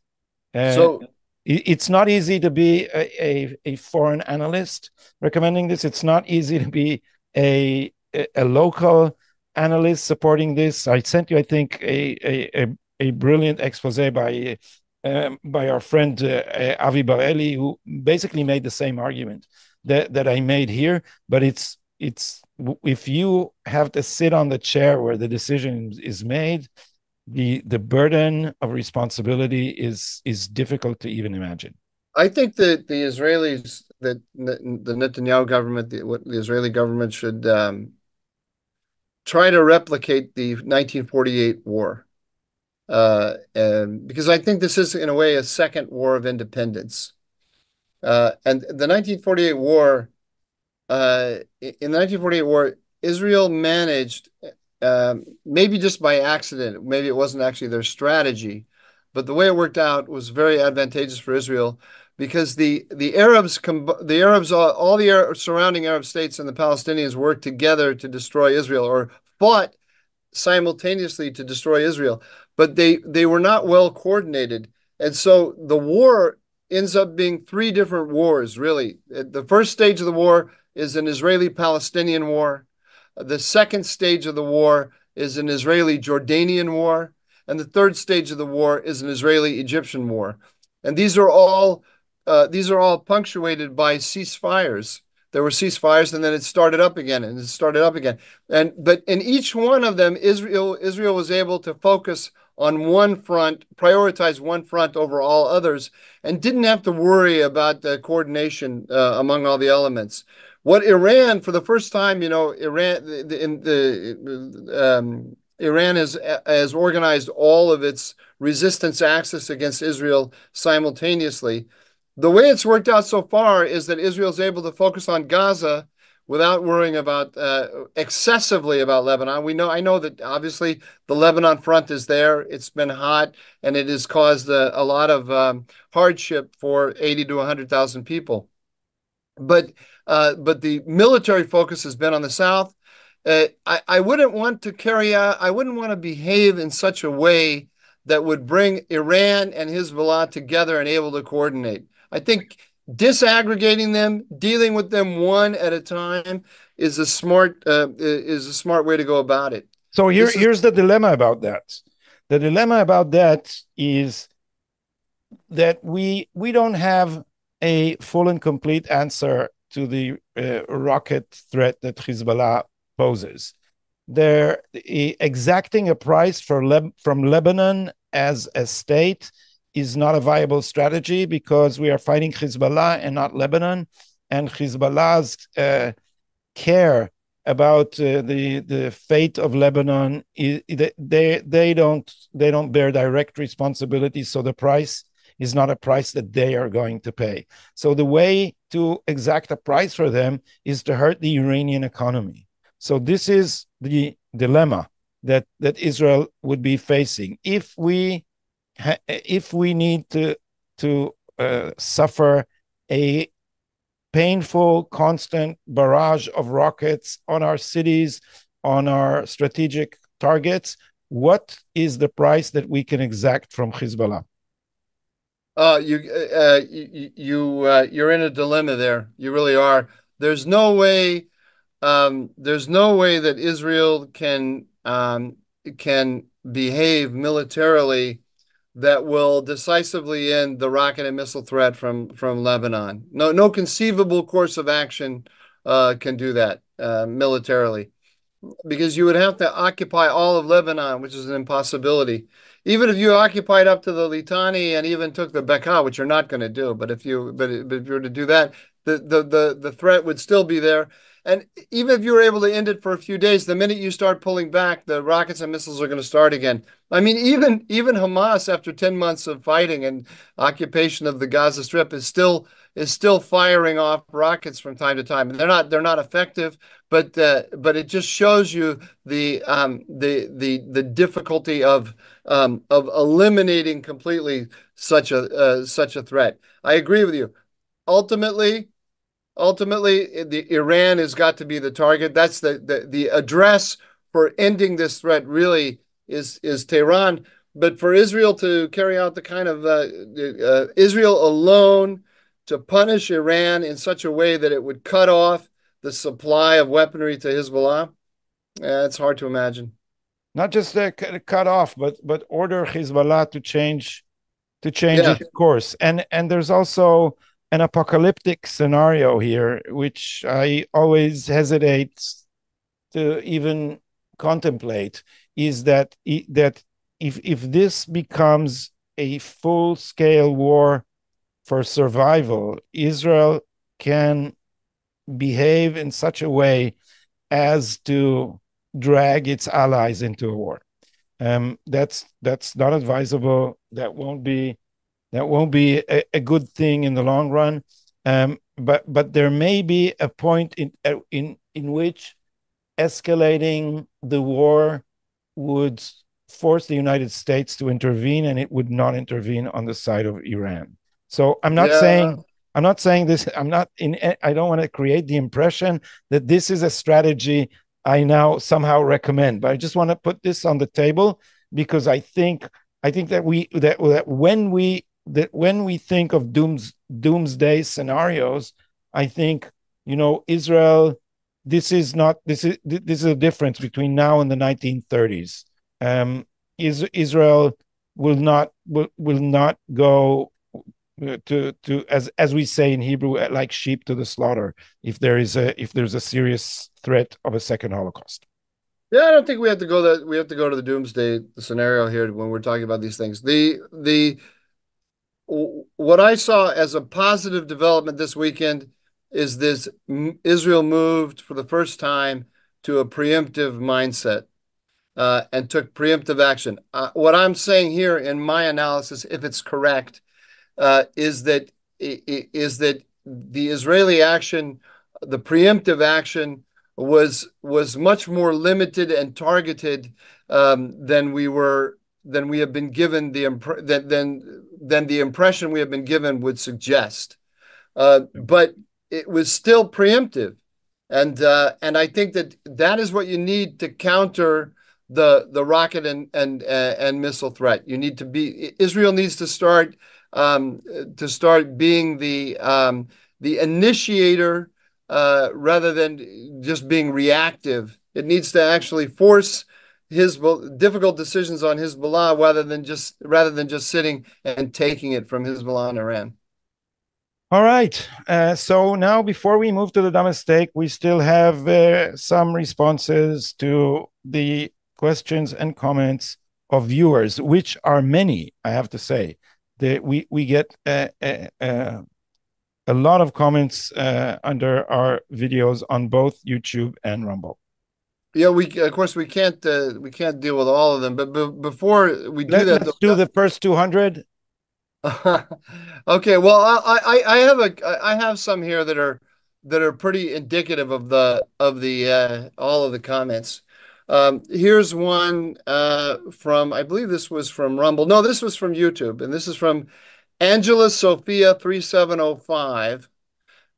it's not easy to be a foreign analyst recommending this. It's not easy to be a local analyst supporting this. I sent you, I think, a brilliant expose by our friend Avi Bareli, who basically made the same argument that I made here. But it's if you have to sit on the chair where the decision is made, the burden of responsibility is difficult to even imagine. I think that the Israelis, that the Netanyahu government, the Israeli government should try to replicate the 1948 war. Because I think this is, in a way, a second war of independence. And the 1948 war, in the 1948 war, Israel managed, maybe just by accident, maybe it wasn't actually their strategy, but the way it worked out was very advantageous for Israel, because the Arabs, all the surrounding Arab states and the Palestinians worked together to destroy Israel, or fought simultaneously to destroy Israel, but they were not well coordinated. And so the war ends up being three different wars, really. The first stage of the war is an Israeli-Palestinian war. The second stage of the war is an Israeli-Jordanian war. And the third stage of the war is an Israeli-Egyptian war. And these are all punctuated by ceasefires. There were ceasefires, and then it started up again, and it started up again. But in each one of them, Israel was able to focus on one front, prioritize one front over all others, and didn't have to worry about the coordination among all the elements. What Iran, for the first time, Iran has organized all of its resistance axis against Israel simultaneously. The way it's worked out so far is that Israel's able to focus on Gaza without worrying about excessively about Lebanon. I know that obviously the Lebanon front is there. It's been hot, and it has caused a lot of hardship for 80 to 100,000 people. But the military focus has been on the south. I wouldn't want to behave in such a way that would bring Iran and Hezbollah together and able to coordinate. I think disaggregating them, dealing with them one at a time, is a smart way to go about it. So here's the dilemma about that. The dilemma about that is that we don't have a full and complete answer to the rocket threat that Hezbollah poses. They're exacting a price from Lebanon as a state is not a viable strategy, because we are fighting Hezbollah and not Lebanon, and Hezbollah's care about the fate of Lebanon, they don't bear direct responsibility, so the price is not a price that they are going to pay. So the way to exact a price for them is to hurt the Iranian economy. So this is the dilemma that Israel would be facing. If we if we need to suffer a painful, constant barrage of rockets on our cities, on our strategic targets, what is the price that we can exact from Hezbollah? You're in a dilemma there. You really are. There's no way. There's no way that Israel can behave militarily that will decisively end the rocket and missile threat from Lebanon. No conceivable course of action can do that militarily, because you would have to occupy all of Lebanon, which is an impossibility. Even if you occupied up to the Litani and even took the Bekaa, which you're not going to do, but if you were to do that, the threat would still be there. And even if you were able to end it for a few days, the minute you start pulling back, the rockets and missiles are going to start again. I mean, even Hamas, after 10 months of fighting and occupation of the Gaza Strip, is still firing off rockets from time to time. And they're not effective, but it just shows you the difficulty of eliminating completely such a threat. I agree with you. Ultimately, the Iran has got to be the target. That's the address for ending this threat really is Tehran. But for Israel to carry out the kind of Israel alone to punish Iran in such a way that it would cut off the supply of weaponry to Hezbollah, it's hard to imagine. Not just cut off, but order Hezbollah to change its course. And there's also an apocalyptic scenario here, which I always hesitate to even contemplate, is that if this becomes a full-scale war for survival, Israel can behave in such a way as to drag its allies into a war. That's not advisable. That won't be a good thing in the long run. But there may be a point in which escalating the war would force the United States to intervene, and it would not intervene on the side of Iran. So I'm not saying this. I don't want to create the impression that this is a strategy I now somehow recommend, but I just want to put this on the table, because I think that when we think of doomsday scenarios, I think, Israel, this is a difference between now and the 1930s. Israel will not go to as we say in Hebrew, like sheep to the slaughter, if there's a serious threat of a second Holocaust. Yeah, I don't think we have to go to the doomsday scenario here when we're talking about these things. What I saw as a positive development this weekend is this: Israel moved for the first time to a preemptive mindset and took preemptive action. What I'm saying here in my analysis, if it's correct, is that the Israeli action, the preemptive action, was much more limited and targeted than we have been given than the impression we have been given would suggest. But it was still preemptive, and I think that is what you need to counter the rocket and missile threat. Israel needs to start being the initiator rather than just being reactive. It needs to actually force difficult decisions on Hezbollah rather than just sitting and taking it from Hezbollah and Iran. All right. So now, before we move to the dumb mistake, we still have some responses to the questions and comments of viewers, which are many, I have to say. We get a lot of comments under our videos on both YouTube and Rumble. Yeah, of course we can't deal with all of them, but before we do let's do the first 200. Okay, well, I have some here that are pretty indicative of all of the comments. Here's one from, I believe this was from Rumble. No, this was from YouTube, and this is from Angela Sophia 3705.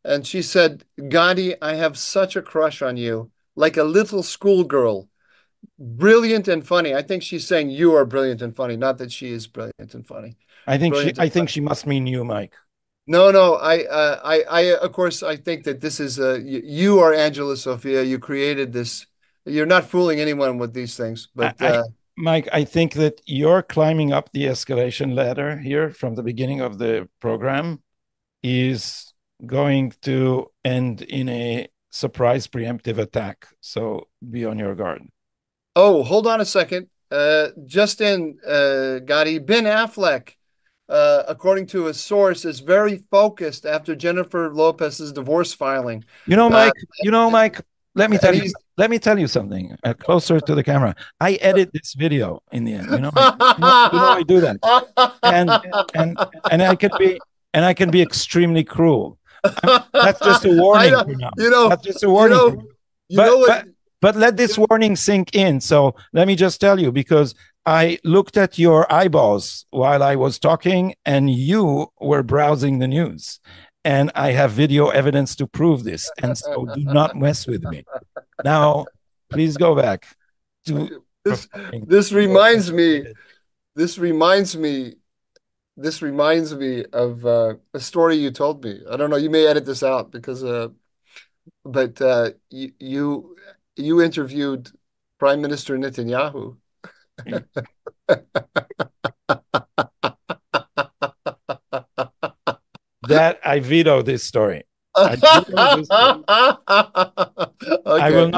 And she said, Gandhi, I have such a crush on you, like a little schoolgirl. Brilliant and funny. I think she's saying you are brilliant and funny, not that she is brilliant and funny. I think Brilliant she must mean you, Mike. No. Of course, I think that this is you are Angela Sophia. You created this. You're not fooling anyone with these things. But Mike, I think that you're climbing up the escalation ladder here from the beginning of the program is going to end in a surprise preemptive attack. So be on your guard. Oh, hold on a second. Just in, Gandhi, Ben Affleck, according to a source, is very focused after Jennifer Lopez's divorce filing. Mike, let me tell you something closer to the camera. I edit this video in the end. I do that, and I can be extremely cruel. That's just a warning. That's just a warning. But let this warning sink in. So let me just tell you, because I looked at your eyeballs while I was talking, and you were browsing the news. And I have video evidence to prove this. And so do not mess with me. Now, please go back to this reminds me of a story you told me. I don't know, you may edit this out because but you interviewed Prime Minister Netanyahu. That I veto this story. Okay. I will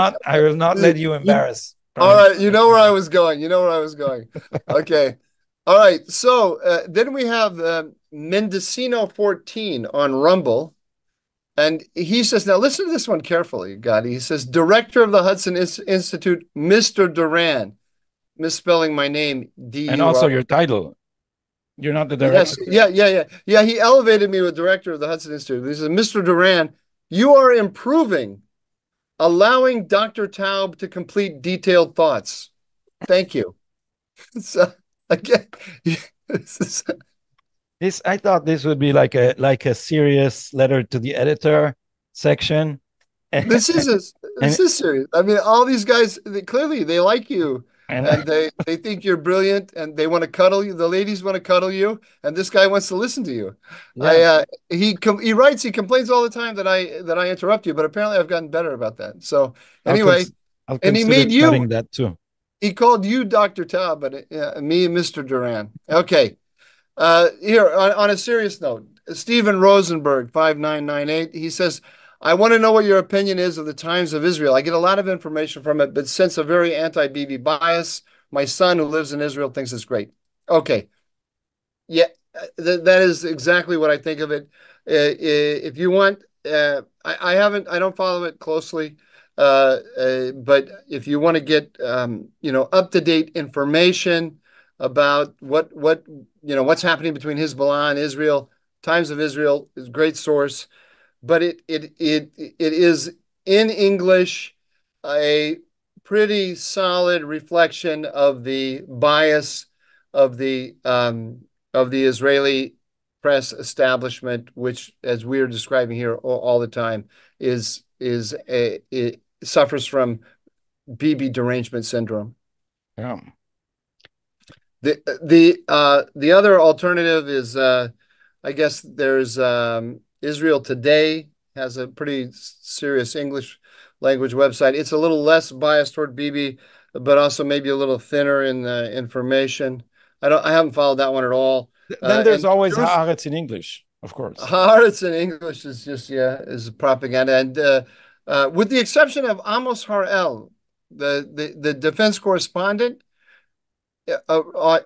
not let you embarrass. All right, you know where I was going. Okay. All right. So then we have Mendocino 14 on Rumble. And he says, now listen to this one carefully, Gotti. He says, Director of the Hudson Institute, Mr. Duran, misspelling my name, D-U-R. And also your title. You're not the director. Yes. Yeah, he elevated me with Director of the Hudson Institute. He says, Mr. Duran, you are improving, allowing Dr. Taub to complete detailed thoughts. Thank you. So, again, I thought this would be like a serious letter to the editor section. This is serious. I mean, all these guys, they like you, and they think you're brilliant, and they want to cuddle you. The ladies want to cuddle you, and this guy wants to listen to you. Yeah. He complains all the time that I interrupt you, but apparently I've gotten better about that. So anyway, and he made you that too. He called you Dr. Taub, but me, Mr. Duran. Okay. Here, on a serious note, Stephen Rosenberg, 5998, he says, I want to know what your opinion is of the Times of Israel. I get a lot of information from it, but sense a very anti-Bibi bias. My son, who lives in Israel, thinks it's great. Okay. Yeah, that is exactly what I think of it. If you want, I don't follow it closely, but if you want to get, up-to-date information about what's happening between Hezbollah and Israel, Times of Israel is a great source, but it is in English a pretty solid reflection of the bias of the Israeli press establishment, which, as we are describing here all the time, it suffers from Bibi derangement syndrome. Yeah. The other alternative is, I guess there's Israel Today has a pretty serious English language website. It's a little less biased toward Bibi, but also maybe a little thinner in the information. I haven't folled that one at all. Then there's always Haaretz in English, of course. Haaretz in English is just is propaganda, and with the exception of Amos Harel, the defense correspondent.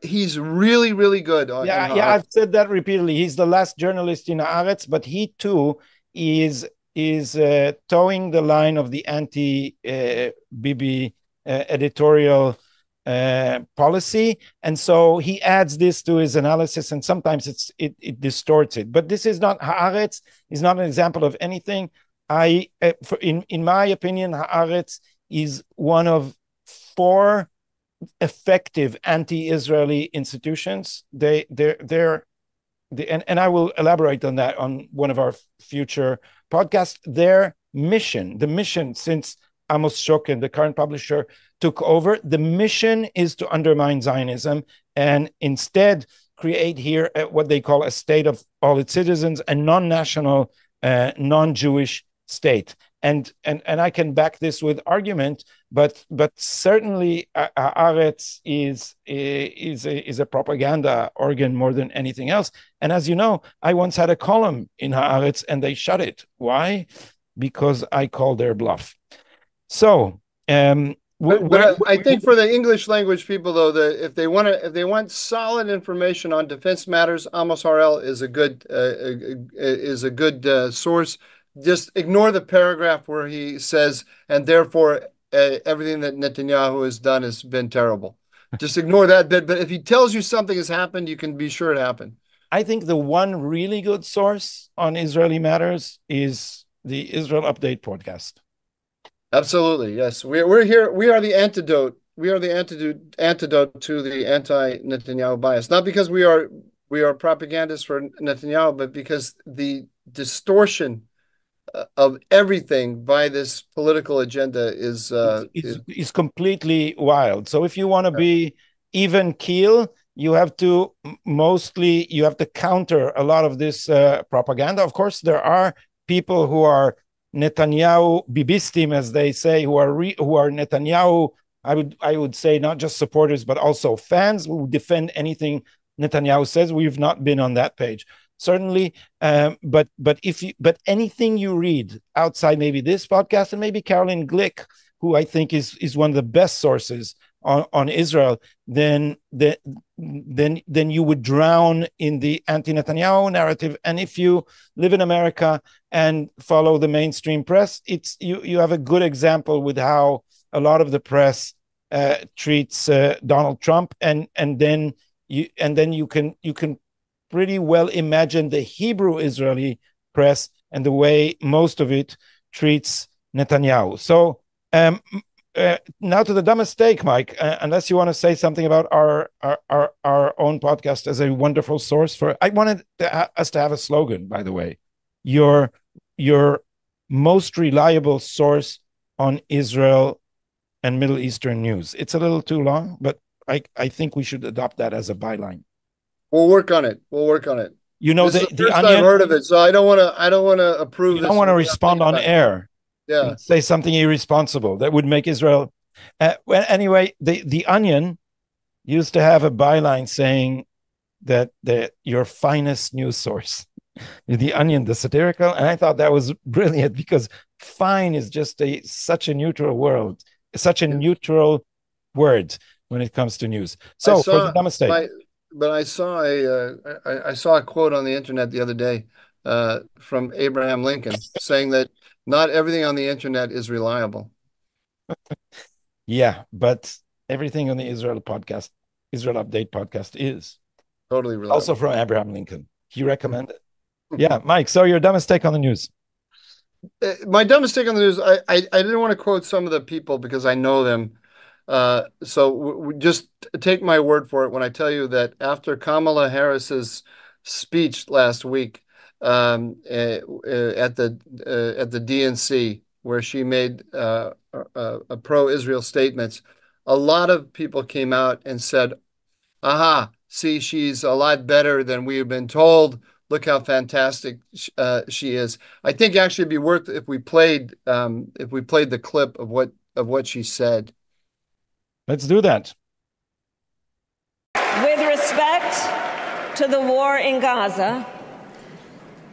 He's really, really good. I've said that repeatedly. He's the last journalist in Haaretz, but he too is towing the line of the anti-Bibi editorial policy, and so he adds this to his analysis, and sometimes it distorts it. But this is not Haaretz. Is not an example of anything. In my opinion, Haaretz is one of 4 effective anti-Israeli institutions. And I will elaborate on that on one of our future podcasts. Their mission, the mission since Amos Shokin, the current publisher, took over, the mission is to undermine Zionism and instead create here what they call a state of all its citizens, a non-national, non-Jewish state. And I can back this with argument, but certainly Haaretz is a propaganda organ more than anything else. And as you know, I once had a column in Haaretz and they shut it. Why? Because I called their bluff. So, I think for the English language people, though, that if they want solid information on defense matters, Amos Harel is a good source. Just ignore the paragraph where he says, and therefore everything that Netanyahu has done has been terrible. Just ignore that bit. But if he tells you something has happened, you can be sure it happened. I think the one really good source on Israeli matters is the Israel Update podcast. Absolutely, yes. We're here. We are the antidote. We are the antidote to the anti-Netanyahu bias. Not because we are propagandists for Netanyahu, but because the distortion of everything by this political agenda is completely wild. So if you want to be even keel, you have to counter a lot of this propaganda. Of course, there are people who are Netanyahu Bibistim, as they say, who are Netanyahu. I would say not just supporters but also fans who defend anything Netanyahu says. We've not been on that page, certainly. But anything you read outside maybe this podcast and maybe Caroline Glick, who I think is one of the best sources on Israel, then you would drown in the anti-Netanyahu narrative. And if you live in America and follow the mainstream press, you have a good example with how a lot of the press treats Donald Trump, and then you can pretty well imagine the Hebrew Israeli press and the way most of it treats Netanyahu. So now to the dumbest take, Mike, unless you want to say something about our own podcast as a wonderful source for, I wanted us to have a slogan, by the way, your most reliable source on Israel and Middle Eastern news. It's a little too long, but I think we should adopt that as a byline. We'll work on it. You know, this is the first I've heard of it, so I don't want to approve. You don't want to respond on air. Yeah, say something irresponsible that would make Israel. Well, anyway, the Onion used to have a byline saying that your finest news source, the Onion, the satirical, and I thought that was brilliant because fine is just such a neutral word when it comes to news. So for the dumbest take. But I saw a quote on the internet the other day from Abraham Lincoln saying that not everything on the internet is reliable. Yeah, but everything on the Israel Update podcast is totally reliable. Also from Abraham Lincoln. He recommended. Yeah, Mike, so your dumbest take on the news. My dumbest take on the news, I didn't want to quote some of the people because I know them. So just take my word for it when I tell you that after Kamala Harris's speech last week at the DNC, where she made a pro-Israel statements, a lot of people came out and said, "Aha, see, she's a lot better than we have been told. Look how fantastic she is." I think actually it'd be worth if we played the clip of what she said. Let's do that. With respect to the war in Gaza,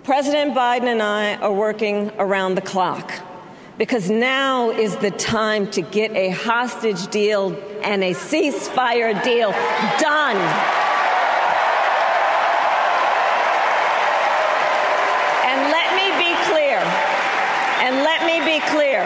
President Biden and I are working around the clock because now is the time to get a hostage deal and a ceasefire deal done. And let me be clear.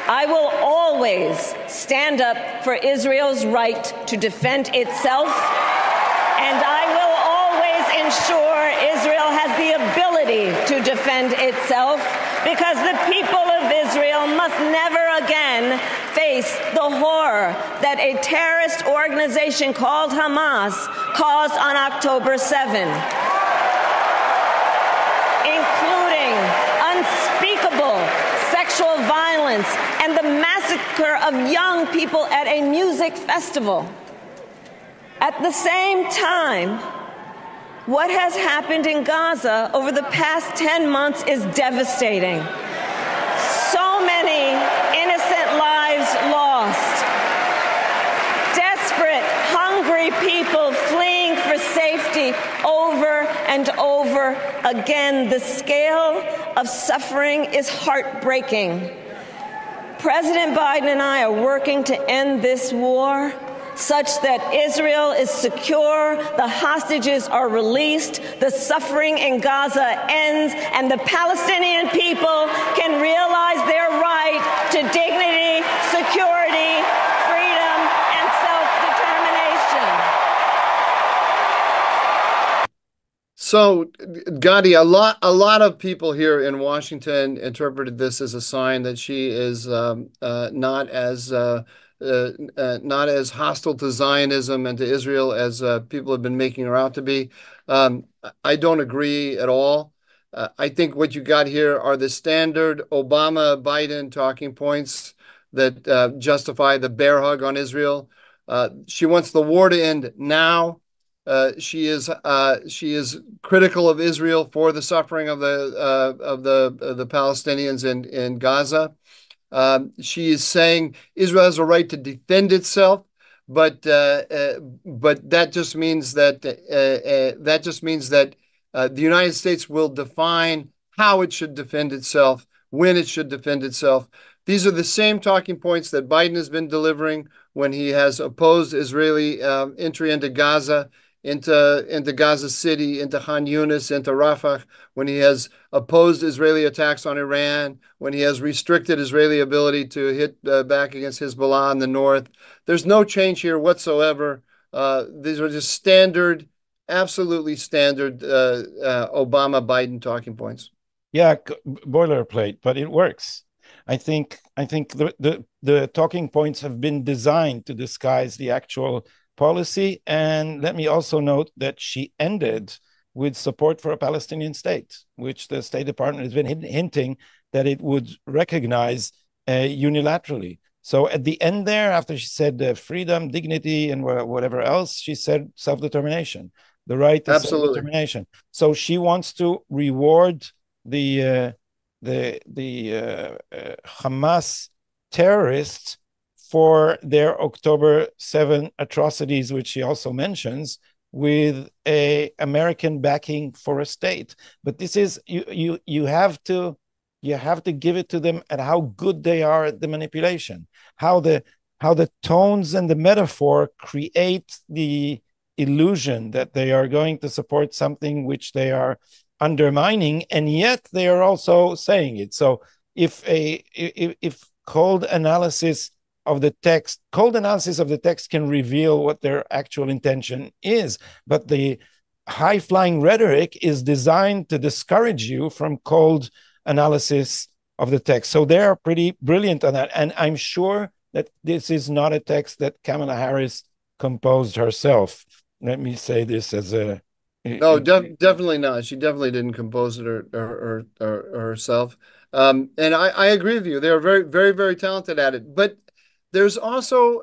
I will always stand up for Israel's right to defend itself, and I will always ensure Israel has the ability to defend itself, because the people of Israel must never again face the horror that a terrorist organization called Hamas caused on October 7, including unspeakable sexual violence and the massacre of young people at a music festival. At the same time, what has happened in Gaza over the past 10 months is devastating. So many innocent lives lost. Desperate, hungry people fleeing for safety over and over again. The scale of suffering is heartbreaking. President Biden and I are working to end this war such that Israel is secure, the hostages are released, the suffering in Gaza ends, and the Palestinian people can realize their right to dignity, security, freedom, and self-determination. So, Gadi, a lot of people here in Washington interpreted this as a sign that she is not as hostile to Zionism and to Israel as people have been making her out to be. I don't agree at all. I think what you got here are the standard Obama-Biden talking points that justify the bear hug on Israel. She wants the war to end now. She is critical of Israel for the suffering of the Palestinians in Gaza. She is saying Israel has a right to defend itself, but that just means that the United States will define how it should defend itself, when it should defend itself. These are the same talking points that Biden has been delivering when he has opposed Israeli entry into Gaza, into Gaza City, into Khan Yunis, into Rafah, when he has opposed Israeli attacks on Iran, when he has restricted Israeli ability to hit back against Hezbollah in the north. There's no change here whatsoever. These are just standard, absolutely standard Obama-Biden talking points. Yeah, boilerplate, but it works. I think the talking points have been designed to disguise the actual policy. And let me also note that she ended with support for a Palestinian state, which the State Department has been hinting that it would recognize unilaterally. So at the end there, after she said freedom, dignity, and whatever else, she said self-determination, the right to self-determination. So she wants to reward the Hamas terrorists for their October 7 atrocities, which she also mentions, with a American backing for a state. But this is you have to give it to them at how good they are at the manipulation, how the tones and the metaphor create the illusion that they are going to support something which they are undermining, and yet they are also saying it. So if cold analysis of the text can reveal what their actual intention is, but the high-flying rhetoric is designed to discourage you from cold analysis of the text. So they are pretty brilliant on that, and I'm sure that this is not a text that Kamala Harris composed herself. Let me say this as a... No, definitely not. She definitely didn't compose it herself. And I agree with you. They are very, very, very talented at it. But there's also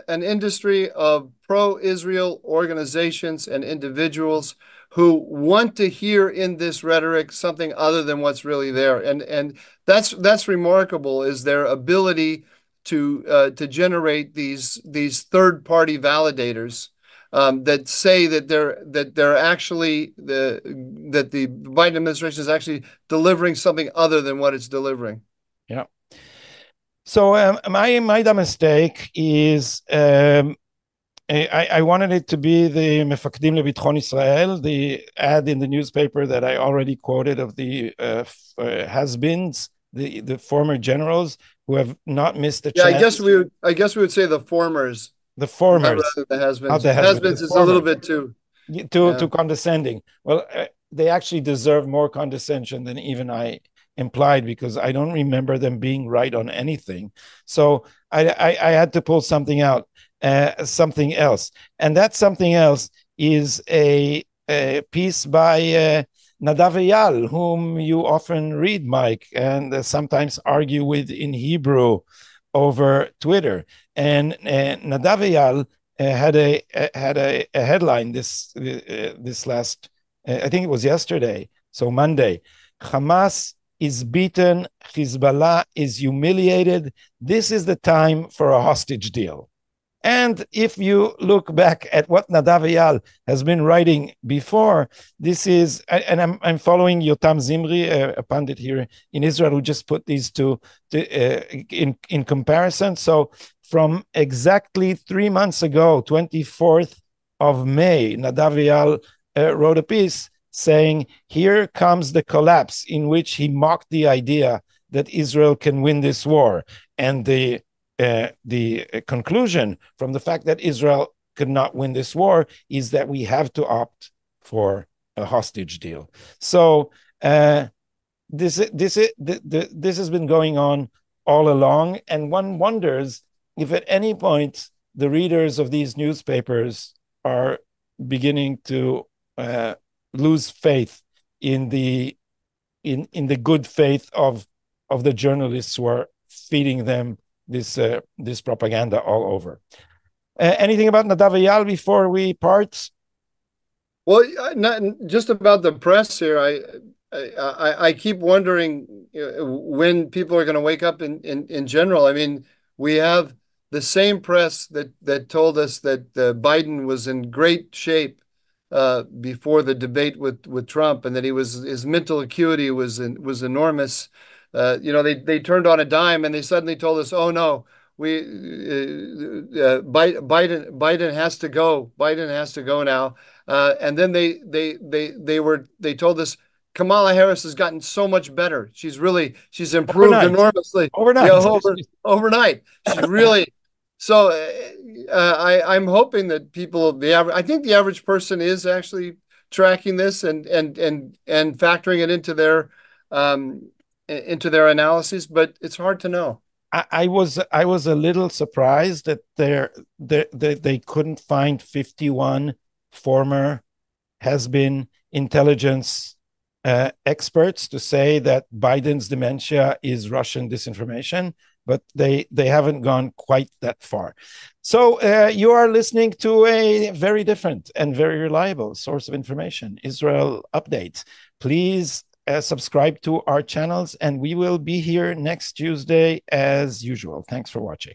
an industry of pro-Israel organizations and individuals who want to hear in this rhetoric something other than what's really there, and that's remarkable, is their ability to generate these third-party validators that say that they're actually that the Biden administration is actually delivering something other than what it's delivering. Yeah. So my mistake is I wanted it to be the מפקדים לביטחון ישראל, the ad in the newspaper that I already quoted of the has-beens, the former generals who have not missed a chance. I guess we would say the formers. The formers. The has-beens. Has-beens is a little bit too to condescending. Well, they actually deserve more condescension than even I implied, because I don't remember them being right on anything. So I had to pull something out, something else. And that something else is a piece by Nadav Eyal, whom you often read, Mike, and sometimes argue with in Hebrew over Twitter. And Nadav Eyal had a headline this last, I think it was yesterday, so Monday. Hamas is beaten, Hezbollah is humiliated. This is the time for a hostage deal. And if you look back at what Nadav Eyal has been writing before, this is, and I'm following Yotam Zimri, a pundit here in Israel, who just put these two in comparison. So from exactly 3 months ago, 24th of May, Nadav Eyal wrote a piece saying, here comes the collapse, in which he mocked the idea that Israel can win this war. And the conclusion from the fact that Israel could not win this war is that we have to opt for a hostage deal. So this has been going on all along, and one wonders if at any point the readers of these newspapers are beginning to lose faith in the good faith of the journalists who are feeding them this propaganda all over. Anything about Nadav Eyal before we part? Well, not just about the press here. I keep wondering when people are going to wake up in general. I mean, we have the same press that told us that Biden was in great shape before the debate with Trump, and that his mental acuity was enormous. They turned on a dime and they suddenly told us, "Oh no, Biden has to go. Biden has to go now." And then they told us Kamala Harris has gotten so much better. She's improved enormously overnight. Yeah, overnight. She really. So I'm hoping that I think the average person is actually tracking this and factoring it into their analyses, but it's hard to know. I was a little surprised that they couldn't find 51 former has-been intelligence experts to say that Biden's dementia is Russian disinformation, but they haven't gone quite that far. So you are listening to a very different and very reliable source of information, Israel Update. Please subscribe to our channels, and we will be here next Tuesday as usual. Thanks for watching.